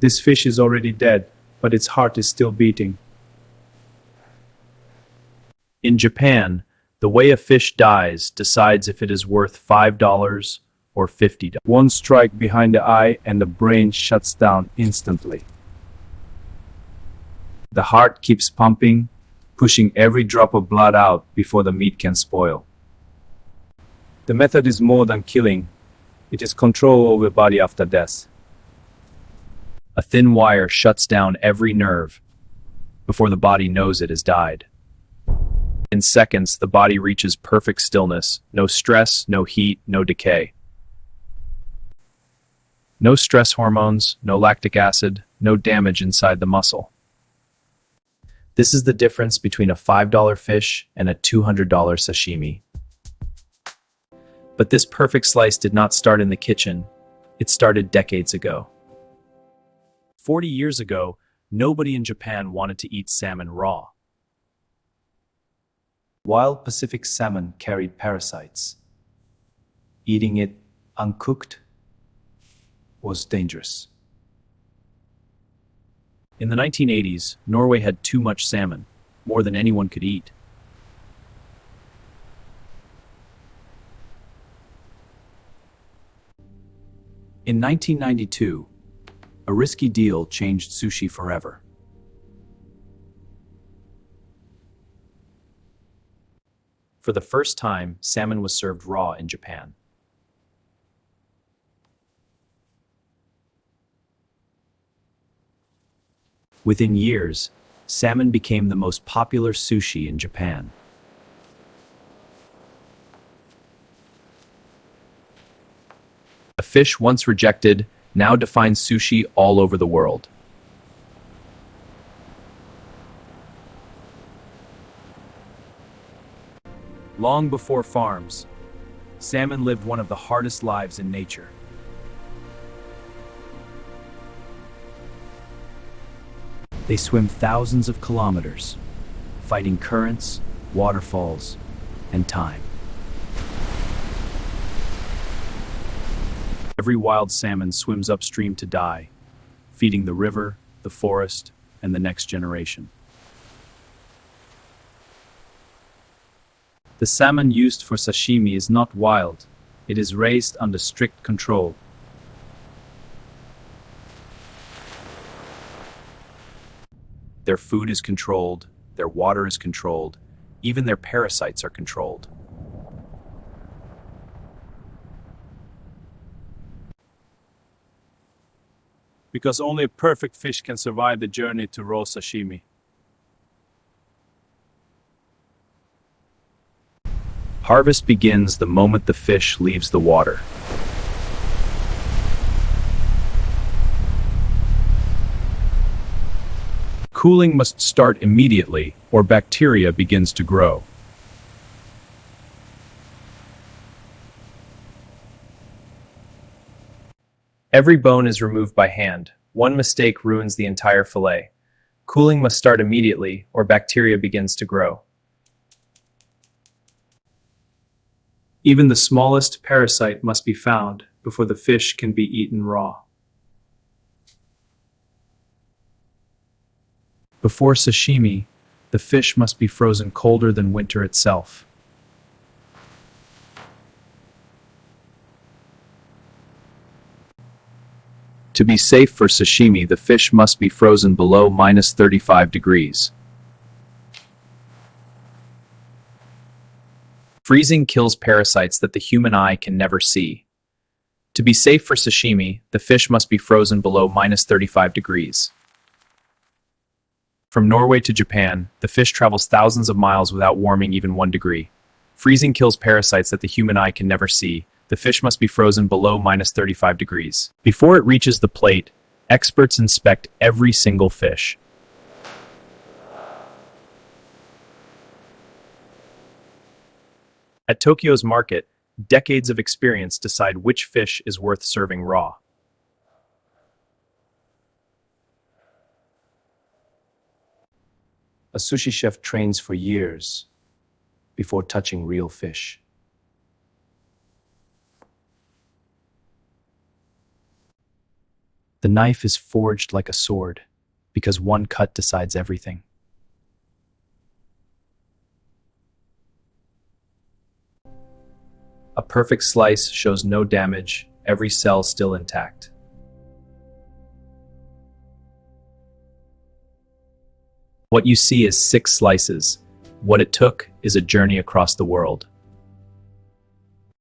This fish is already dead, but its heart is still beating. In Japan, the way a fish dies decides if it is worth $5 or $50. One strike behind the eye and the brain shuts down instantly. The heart keeps pumping, pushing every drop of blood out before the meat can spoil. The method is more than killing. It is control over the body after death. A thin wire shuts down every nerve before the body knows it has died. In seconds, the body reaches perfect stillness. No stress, no heat, no decay. No stress hormones, no lactic acid, no damage inside the muscle. This is the difference between a $5 fish and a $200 sashimi. But this perfect slice did not start in the kitchen. It started decades ago. 40 years ago, nobody in Japan wanted to eat salmon raw. Wild Pacific salmon carried parasites. Eating it uncooked was dangerous. In the 1980s, Norway had too much salmon, more than anyone could eat. In 1992, a risky deal changed sushi forever. For the first time, salmon was served raw in Japan. Within years, salmon became the most popular sushi in Japan. A fish once rejected now defines sushi all over the world. Long before farms, salmon lived one of the hardest lives in nature. They swim thousands of kilometers, fighting currents, waterfalls, and time. Every wild salmon swims upstream to die, feeding the river, the forest, and the next generation. The salmon used for sashimi is not wild. It is raised under strict control. Their food is controlled, their water is controlled, even their parasites are controlled. Because only a perfect fish can survive the journey to raw sashimi. Harvest begins the moment the fish leaves the water. Cooling must start immediately, or bacteria begins to grow. Every bone is removed by hand. One mistake ruins the entire fillet. Cooling must start immediately, or bacteria begins to grow. Even the smallest parasite must be found before the fish can be eaten raw. Before sashimi, the fish must be frozen colder than winter itself. To be safe for sashimi, the fish must be frozen below -35 degrees. Freezing kills parasites that the human eye can never see. To be safe for sashimi, the fish must be frozen below -35 degrees. From Norway to Japan, the fish travels thousands of miles without warming even 1 degree. Freezing kills parasites that the human eye can never see. The fish must be frozen below -35 degrees. Before it reaches the plate, experts inspect every single fish. At Tokyo's market, decades of experience decide which fish is worth serving raw. A sushi chef trains for years before touching real fish. The knife is forged like a sword, because one cut decides everything. A perfect slice shows no damage, every cell still intact. What you see is 6 slices. What it took is a journey across the world.